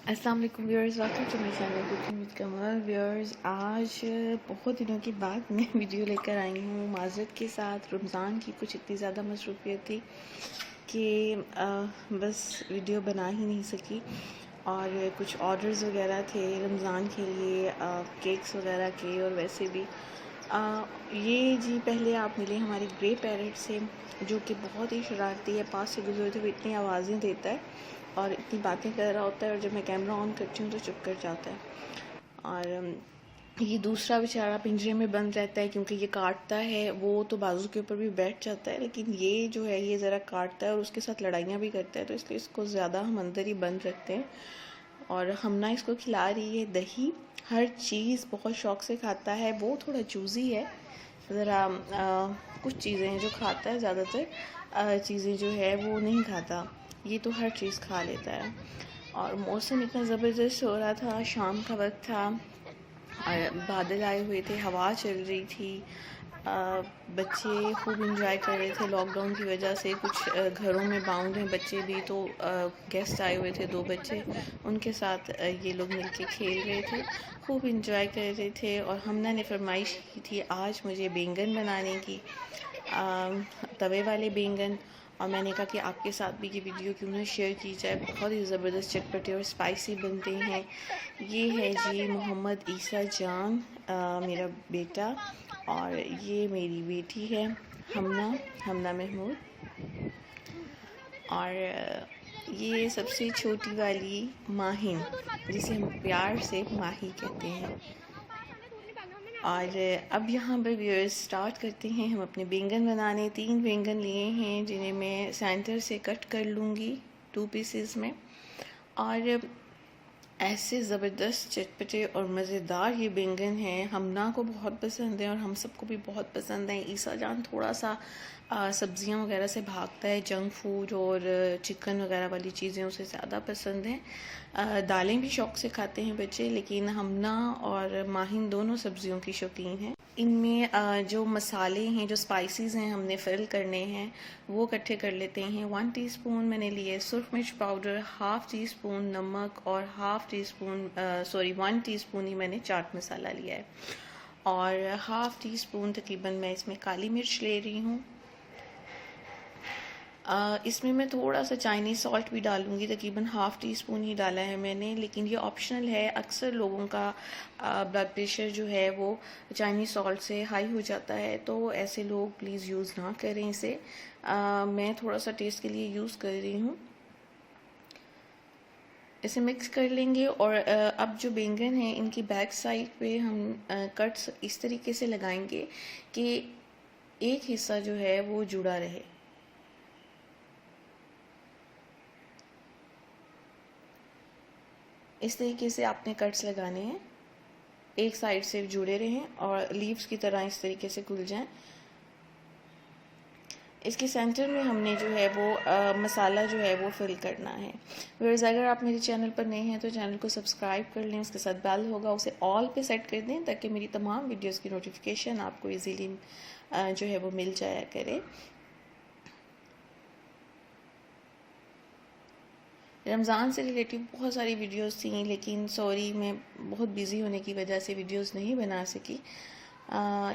अस्सलाम वालेकुम viewers, welcome to my channel cooking with Kamal. Viewers, आज बहुत दिनों के बाद मैं वीडियो लेकर आई हूँ माज़रत के साथ। रमज़ान की कुछ इतनी ज़्यादा मसरूफियत थी कि बस वीडियो बना ही नहीं सकी, और कुछ ऑर्डर्स वगैरह थे रमज़ान के लिए, केक्स वगैरह के, और वैसे भी ये जी पहले आप मिले हमारे ग्रे पैरेट से, जो कि बहुत ही शरारती है। पास से गुजरते हुए इतनी आवाज़ें देता है और इतनी बातें कर रहा होता है, और जब मैं कैमरा ऑन करती हूँ तो चुप कर जाता है। और ये दूसरा बेचारा पिंजरे में बंद रहता है क्योंकि ये काटता है। वो तो बाजू के ऊपर भी बैठ जाता है, लेकिन ये जो है ये ज़रा काटता है और उसके साथ लड़ाइयाँ भी करता है, तो इसलिए इसको ज़्यादा हम अंदर ही बंद रखते हैं। और हमना इसको खिला रही है दही। हर चीज़ बहुत शौक से खाता है। वो थोड़ा चूज़ी है ज़रा, कुछ चीज़ें हैं जो खाता है, ज़्यादातर चीज़ें जो है वो नहीं खाता। ये तो हर चीज़ खा लेता है। और मौसम इतना ज़बरदस्त हो रहा था, शाम का वक्त था और बादल आए हुए थे, हवा चल रही थी। बच्चे खूब इंजॉय कर रहे थे लॉकडाउन की वजह से। कुछ घरों में बाउंड हैं बच्चे भी, तो गेस्ट आए हुए थे 2 बच्चे, उनके साथ ये लोग मिलके खेल रहे थे, खूब इंजॉय कर रहे थे। और हमने ने फरमाइश की थी आज मुझे बैंगन बनाने की, तवे वाले बैंगन। और मैंने कहा कि आपके साथ भी ये वीडियो क्यों ना शेयर की जाए। बहुत ही ज़बरदस्त चटपटे और स्पाइसी बनते हैं। ये है जी मोहम्मद ईसा जान, मेरा बेटा, और ये मेरी बेटी है हमना हमना महमूद। और ये सबसे छोटी वाली माहिन, जिसे हम प्यार से माही कहते हैं। और अब यहाँ पर व्यूअर्स स्टार्ट करते हैं हम अपने बैंगन बनाने। 3 बैंगन लिए हैं जिन्हें मैं सेंटर से कट कर लूँगी 2 पीसेस में। और ऐसे ज़बरदस्त चटपटे और मज़ेदार ये बैंगन हैं। हमना को बहुत पसंद है और हम सबको भी बहुत पसंद है। ईसा जान थोड़ा सा सब्ज़ियाँ वगैरह से भागता है, जंक फूड और चिकन वगैरह वाली चीज़ें उसे ज़्यादा पसंद हैं। दालें भी शौक़ से खाते हैं बच्चे, लेकिन हमना और माहिन दोनों सब्ज़ियों की शौकीन हैं। इनमें जो मसाले हैं, जो स्पाइसेस हैं हमने फिल करने हैं, वो इकट्ठे कर लेते हैं। 1 टीस्पून मैंने लिए सुरख मिर्च पाउडर, 1/2 टीस्पून नमक, और 1 टीस्पून ही मैंने चाट मसाला लिया है। और 1/2 टीस्पून तकरीबन मैं इसमें काली मिर्च ले रही हूँ। इसमें मैं थोड़ा सा चाइनीज़ सॉल्ट भी डालूँगी, तकरीबन 1/2 टीस्पून ही डाला है मैंने, लेकिन ये ऑप्शनल है। अक्सर लोगों का ब्लड प्रेशर जो है वो चाइनीज़ सॉल्ट से हाई हो जाता है, तो ऐसे लोग प्लीज़ यूज़ ना करें इसे। मैं थोड़ा सा टेस्ट के लिए यूज़ कर रही हूँ। इसे मिक्स कर लेंगे। और अब जो बैंगन है इनकी बैक साइड पे हम कट्स इस तरीके से लगाएंगे कि एक हिस्सा जो है वो जुड़ा रहे। इस तरीके से आपने कट्स लगाने हैं, एक साइड से जुड़े रहें और लीव्स की तरह इस तरीके से खुल जाएं। इसके सेंटर में हमने जो है वो मसाला जो है वो फिल करना है। व्यूअर्स, अगर आप मेरे चैनल पर नए हैं तो चैनल को सब्सक्राइब कर लें, उसके साथ बेल होगा उसे ऑल पे सेट कर दें ताकि मेरी तमाम वीडियोस की नोटिफिकेशन आपको इजीली जो है वो मिल जाया करे। रमज़ान से रिलेटिव बहुत सारी वीडियोस थी, लेकिन सॉरी मैं बहुत बिज़ी होने की वजह से वीडियोस नहीं बना सकी।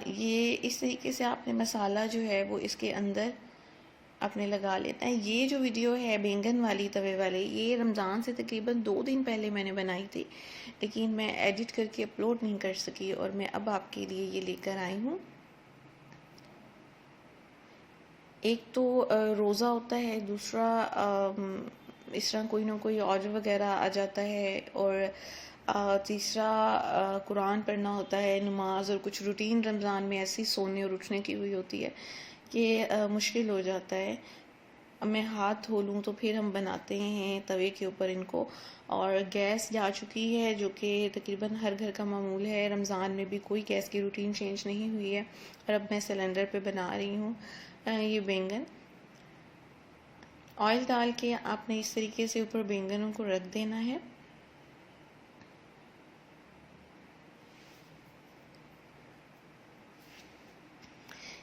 ये इस तरीके से आपने मसाला जो है वो इसके अंदर अपने लगा लेता है। ये जो वीडियो है बैंगन वाली तवे वाली, ये रमज़ान से तकरीबन 2 दिन पहले मैंने बनाई थी, लेकिन मैं एडिट करके अपलोड नहीं कर सकी, और मैं अब आपके लिए ये लेकर आई हूँ। एक तो रोज़ा होता है, दूसरा इस तरह कोई ना कोई ऑर्डर वगैरह आ जाता है, और तीसरा कुरान पढ़ना होता है, नमाज, और कुछ रूटीन रमज़ान में ऐसी सोने और उठने की हुई होती है कि मुश्किल हो जाता है। अब मैं हाथ धो लूँ तो फिर हम बनाते हैं तवे के ऊपर इनको। और गैस जा चुकी है, जो कि तकरीबन हर घर का मामूल है। रमज़ान में भी कोई गैस की रूटीन चेंज नहीं हुई है, और अब मैं सिलेंडर पे बना रही हूँ ये बैंगन। ऑयल डाल के आपने इस तरीके से ऊपर बैंगनों को रख देना है।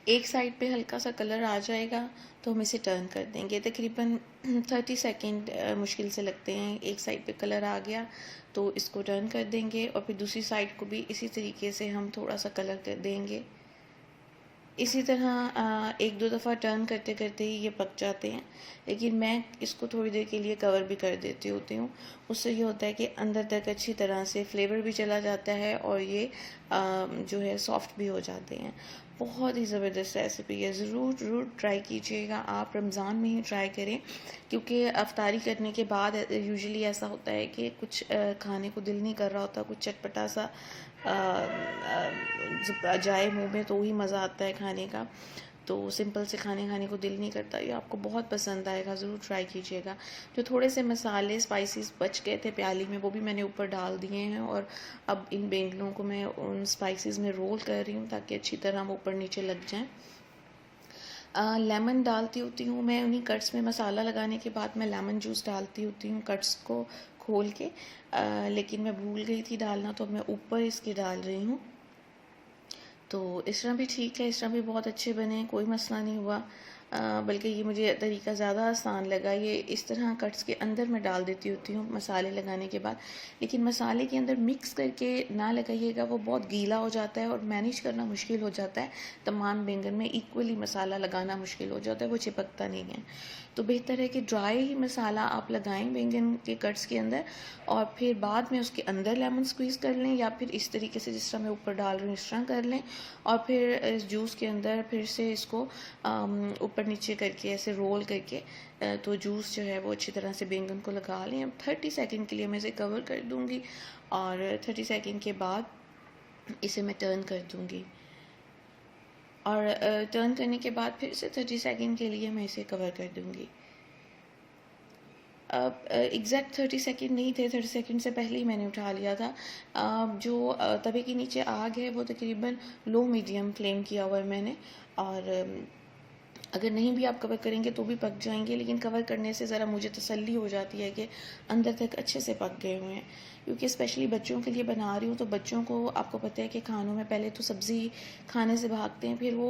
एक साइड पे हल्का सा कलर आ जाएगा तो हम इसे टर्न कर देंगे। तकरीबन 30 सेकंड मुश्किल से लगते हैं। एक साइड पे कलर आ गया तो इसको टर्न कर देंगे और फिर दूसरी साइड को भी इसी तरीके से हम थोड़ा सा कलर कर देंगे। इसी तरह एक दो दफ़ा टर्न करते करते ही ये पक जाते हैं, लेकिन मैं इसको थोड़ी देर के लिए कवर भी कर देती होती हूँ। उससे ये होता है कि अंदर तक अच्छी तरह से फ्लेवर भी चला जाता है और ये जो है सॉफ्ट भी हो जाते हैं। बहुत ही ज़बरदस्त रेसिपी है, ज़रूर ट्राई कीजिएगा। आप रमज़ान में ही ट्राई करें, क्योंकि अफ्तारी करने के बाद यूजुअली ऐसा होता है कि कुछ खाने को दिल नहीं कर रहा होता, कुछ चटपटा सा जाए मुंह में तो ही मज़ा आता है खाने का। तो सिंपल से खाने को दिल नहीं करता। ये आपको बहुत पसंद आएगा, ज़रूर ट्राई कीजिएगा। जो थोड़े से मसाले स्पाइसेस बच गए थे प्याली में, वो भी मैंने ऊपर डाल दिए हैं और अब इन बैंगनों को मैं उन स्पाइसेस में रोल कर रही हूँ ताकि अच्छी तरह वो ऊपर नीचे लग जाएं। लेमन डालती होती हूँ मैं उन्हीं कट्स में। मसाला लगाने के बाद मैं लेमन जूस डालती होती हूँ कट्स को खोल के, लेकिन मैं भूल गई थी डालना, तो मैं ऊपर इसके डाल रही हूँ। तो इस तरह भी ठीक है, इस तरह भी बहुत अच्छे बने, कोई मसला नहीं हुआ। बल्कि ये मुझे तरीका ज़्यादा आसान लगा। ये इस तरह कट्स के अंदर मैं डाल देती होती हूँ मसाले लगाने के बाद, लेकिन मसाले के अंदर मिक्स करके ना लगाइएगा, वो बहुत गीला हो जाता है और मैनेज करना मुश्किल हो जाता है। तमाम बैंगन में इक्वली मसाला लगाना मुश्किल हो जाता है, वो चिपकता नहीं है। तो बेहतर है कि ड्राई ही मसाला आप लगाएं बैंगन के कट्स के अंदर और फिर बाद में उसके अंदर लेमन स्क्वीज़ कर लें, या फिर इस तरीके से जिस तरह मैं ऊपर डाल रही हूँ इस तरह कर लें और फिर इस जूस के अंदर फिर से इसको ऊपर नीचे करके ऐसे रोल करके तो जूस जो है वो अच्छी तरह से बैंगन को लगा लें। अब 30 सेकंड के लिए मैं इसे कवर कर दूँगी और 30 सेकंड के बाद इसे मैं टर्न कर दूँगी और टर्न करने के बाद फिर से 30 सेकंड के लिए मैं इसे कवर कर दूँगी। अब एग्जैक्ट 30 सेकंड नहीं थे, 30 सेकंड से पहले ही मैंने उठा लिया था। जो तवे के नीचे आग है वो तकरीबन लो मीडियम फ्लेम किया हुआ है मैंने, और अगर नहीं भी आप कवर करेंगे तो भी पक जाएंगे, लेकिन कवर करने से ज़रा मुझे तसल्ली हो जाती है कि अंदर तक अच्छे से पक गए हुए हैं। क्योंकि स्पेशली बच्चों के लिए बना रही हूँ, तो बच्चों को आपको पता है कि खानों में पहले तो सब्ज़ी खाने से भागते हैं, फिर वो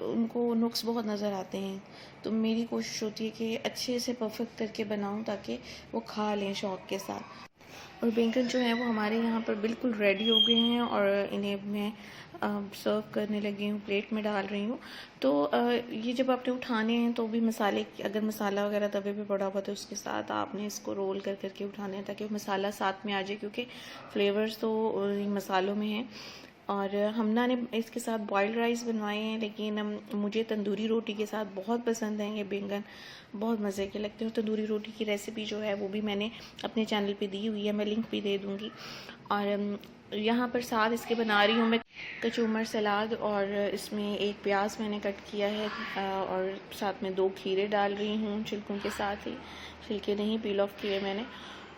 उनको नुक्स बहुत नज़र आते हैं। तो मेरी कोशिश होती है कि अच्छे से परफेक्ट करके बनाऊँ ताकि वो खा लें शौक़ के साथ। और बैंगन जो है वो हमारे यहाँ पर बिल्कुल रेडी हो गए हैं और इन्हें मैं सर्व करने लगी हूँ, प्लेट में डाल रही हूँ। तो ये जब आपने उठाने हैं तो भी मसाले, अगर मसाला वगैरह तवे पे पड़ा हुआ तो उसके साथ आपने इसको रोल कर करके उठाने हैं ताकि मसाला साथ में आ जाए, क्योंकि फ्लेवर्स तो मसालों में हैं। और हमना ने इसके साथ बॉइल्ड राइस बनवाए हैं, लेकिन मुझे तंदूरी रोटी के साथ बहुत पसंद हैं ये बैंगन, बहुत मज़े के लगते हैं। तंदूरी रोटी की रेसिपी जो है वो भी मैंने अपने चैनल पे दी हुई है, मैं लिंक भी दे दूँगी। और यहाँ पर साथ इसके बना रही हूँ मैं कचूमर सलाद, और इसमें एक प्याज मैंने कट किया है और साथ में 2 खीरे डाल रही हूँ छिलकों के साथ ही, छिलके नहीं पील ऑफ किए मैंने,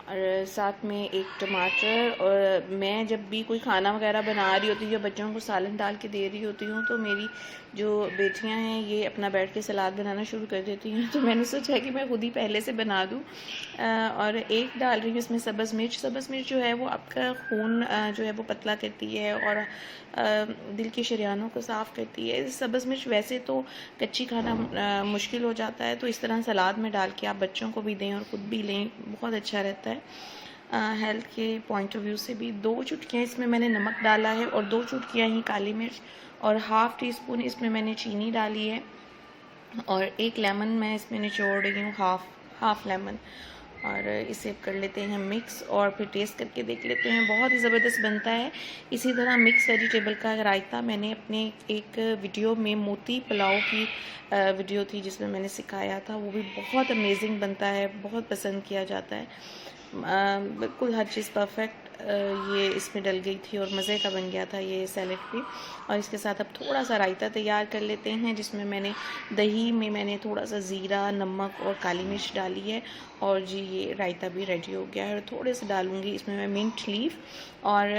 और साथ में एक टमाटर। और मैं जब भी कोई खाना वगैरह बना रही होती हूँ या बच्चों को सालन डाल के दे रही होती हूँ, तो मेरी जो बेटियां हैं ये अपना बैठ के सलाद बनाना शुरू कर देती हैं, तो मैंने सोचा कि मैं खुद ही पहले से बना दूँ। और एक डाल रही हूँ इसमें सब्ज़ मिर्च। सब्ज़ मिर्च जो है वो आपका खून जो है वो पतला करती है और दिल की शरियानों को साफ़ करती है। सब्ज़ मिर्च वैसे तो कच्ची खाना मुश्किल हो जाता है, तो इस तरह सलाद में डाल के आप बच्चों को भी दें और ख़ुद भी लें, बहुत अच्छा रहता है हेल्थ के पॉइंट ऑफ व्यू से भी। 2 चुटकियाँ इसमें मैंने नमक डाला है और 2 चुटकियाँ ही काली मिर्च, और हाफ़ टी स्पून इसमें मैंने चीनी डाली है, और 1 लेमन मैं इसमें निचोड़ रही हूँ, हाफ़ लेमन। और इसे कर लेते हैं मिक्स और फिर टेस्ट करके देख लेते हैं, बहुत ही ज़बरदस्त बनता है। इसी तरह मिक्स वेजिटेबल का रायता मैंने अपने एक वीडियो में, मोती पुलाव की वीडियो थी जिसमें मैंने सिखाया था, वो भी बहुत अमेजिंग बनता है, बहुत पसंद किया जाता है। बिल्कुल हर चीज़ परफेक्ट ये इसमें डल गई थी और मज़े का बन गया था ये सैलेड भी। और इसके साथ अब थोड़ा सा रायता तैयार कर लेते हैं, जिसमें मैंने दही में मैंने थोड़ा सा ज़ीरा, नमक और काली मिर्च डाली है, और जी ये रायता भी रेडी हो गया है। और थोड़े से डालूँगी इसमें मैं मिंट लीफ, और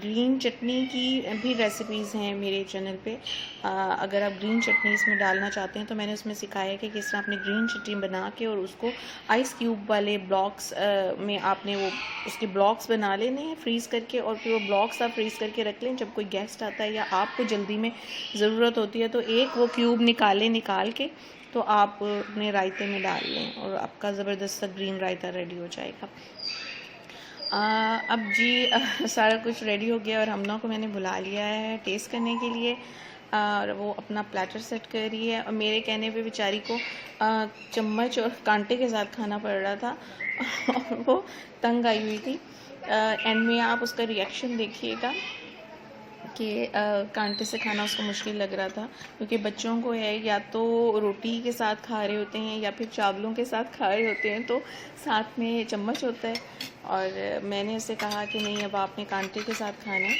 ग्रीन चटनी की भी रेसिपीज़ हैं मेरे चैनल पे। अगर आप ग्रीन चटनी इसमें डालना चाहते हैं तो मैंने उसमें सिखाया कि किस तरह आपने ग्रीन चटनी बना के और उसको आइस क्यूब वाले ब्लॉक्स में आपने वो उसके ब्लॉक्स बना लेने हैं फ्रीज़ करके, और फिर वो ब्लॉक्स आप फ्रीज़ करके रख लें। जब कोई गेस्ट आता है या आपको जल्दी में ज़रूरत होती है तो एक वो क्यूब निकाल के तो आप अपने रायते में डाल लें और आपका ज़बरदस्त ग्रीन रायता रेडी हो जाएगा। अब जी सारा कुछ रेडी हो गया और हमना को मैंने बुला लिया है टेस्ट करने के लिए। और वो अपना प्लेटर सेट कर रही है और मेरे कहने पे बेचारी को चम्मच और कांटे के साथ खाना पड़ रहा था और वो तंग आई हुई थी। एंड में आप उसका रिएक्शन देखिएगा कि कांटे से खाना उसको मुश्किल लग रहा था, क्योंकि बच्चों को है या तो रोटी के साथ खा रहे होते हैं या फिर चावलों के साथ खा रहे होते हैं, तो साथ में चम्मच होता है। और मैंने उसे कहा कि नहीं, अब आपने कांटे के साथ खाना है,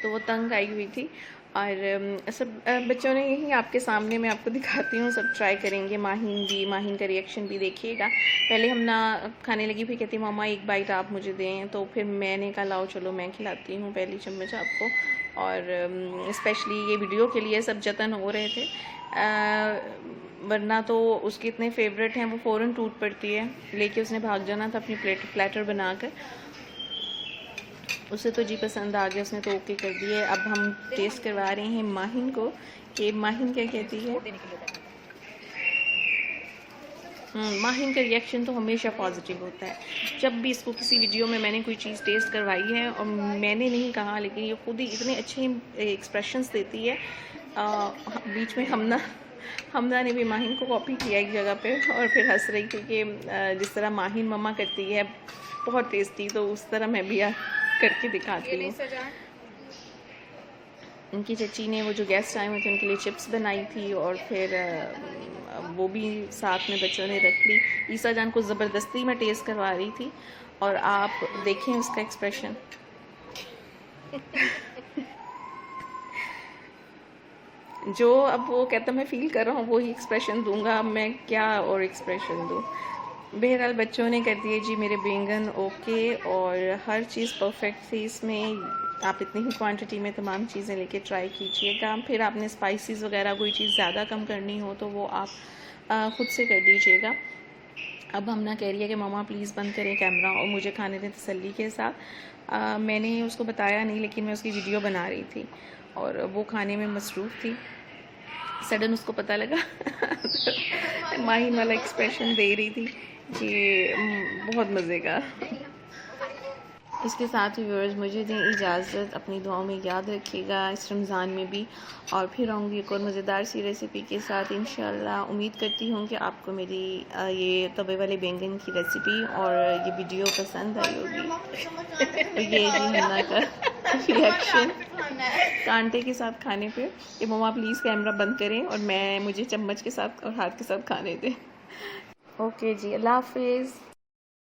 तो वो तंग आई हुई थी। और सब बच्चों ने यही आपके सामने मैं आपको दिखाती हूँ, सब ट्राई करेंगे। माहिन का रिएक्शन भी देखिएगा। पहले हम ना खाने लगी, फिर कहती मामा एक बाइट आप मुझे दें, तो फिर मैंने कहा लाओ चलो मैं खिलाती हूँ पहली चम्मच आपको। और स्पेशली ये वीडियो के लिए सब जतन हो रहे थे, वरना तो उसके इतने फेवरेट हैं वो फ़ौरन टूट पड़ती है, लेके उसने भाग जाना था अपनी प्लेटर बनाकर। उसे तो जी पसंद आ गया, उसने तो ओके कर दिए। अब हम टेस्ट करवा रहे हैं माहिन को कि माहिन क्या कहती है। माहिन का रिएक्शन तो हमेशा पॉजिटिव होता है। जब भी इसको किसी वीडियो में मैंने कोई चीज़ टेस्ट करवाई है और मैंने नहीं कहा, लेकिन ये खुद ही इतने अच्छे एक्सप्रेशंस देती है। बीच में हमना ने भी माहिन को कॉपी किया एक जगह पे और फिर हंस रही थी कि जिस तरह माहिन मम्मा करती है बहुत टेस्टी, तो उस तरह मैं भी करके दिखाती हूँ। उनकी चची ने वो जो गेस्ट आए हुए थे उनके लिए चिप्स बनाई थी और फिर वो भी साथ में बच्चों ने रख ली। ईसा जान को ज़बरदस्ती में टेस्ट करवा रही थी और आप देखें उसका एक्सप्रेशन। जो अब वो कहता मैं फील कर रहा हूँ वही एक्सप्रेशन दूंगा, अब मैं क्या और एक्सप्रेशन दूँ। बहरहाल बच्चों ने कर दिए जी मेरे बैंगन ओके, और हर चीज़ परफेक्ट थी इसमें। आप इतनी ही क्वांटिटी में तमाम चीज़ें लेके ट्राई कीजिएगा। फिर आपने स्पाइसेस वगैरह कोई चीज़ ज़्यादा कम करनी हो तो वो आप ख़ुद से कर दीजिएगा। अब हमना कह रही है कि मामा प्लीज़ बंद करें कैमरा और मुझे खाने दें तसल्ली के साथ। मैंने उसको बताया नहीं, लेकिन मैं उसकी वीडियो बना रही थी और वो खाने में मसरूफ़ थी। सडन उसको पता लगा तो माहिन वाला एक्सप्रेशन दे रही थी कि बहुत मज़े का। इसके साथ ही व्यूअर्स मुझे दें इजाज़त, अपनी दुआओं में याद रखिएगा इस रमज़ान में भी। और फिर आऊँगी एक और मज़ेदार सी रेसिपी के साथ इंशाल्लाह। उम्मीद करती हूँ कि आपको मेरी ये तवे वाले बैंगन की रेसिपी और ये वीडियो पसंद आई होगी। ये जी हिना का रिएक्शन कांटे के साथ खाने पे कि मम्मा प्लीज़ कैमरा बंद करें और मुझे चम्मच के साथ और हाथ के साथ खाने दें। ओके जी, अल्लाह हाफिज़।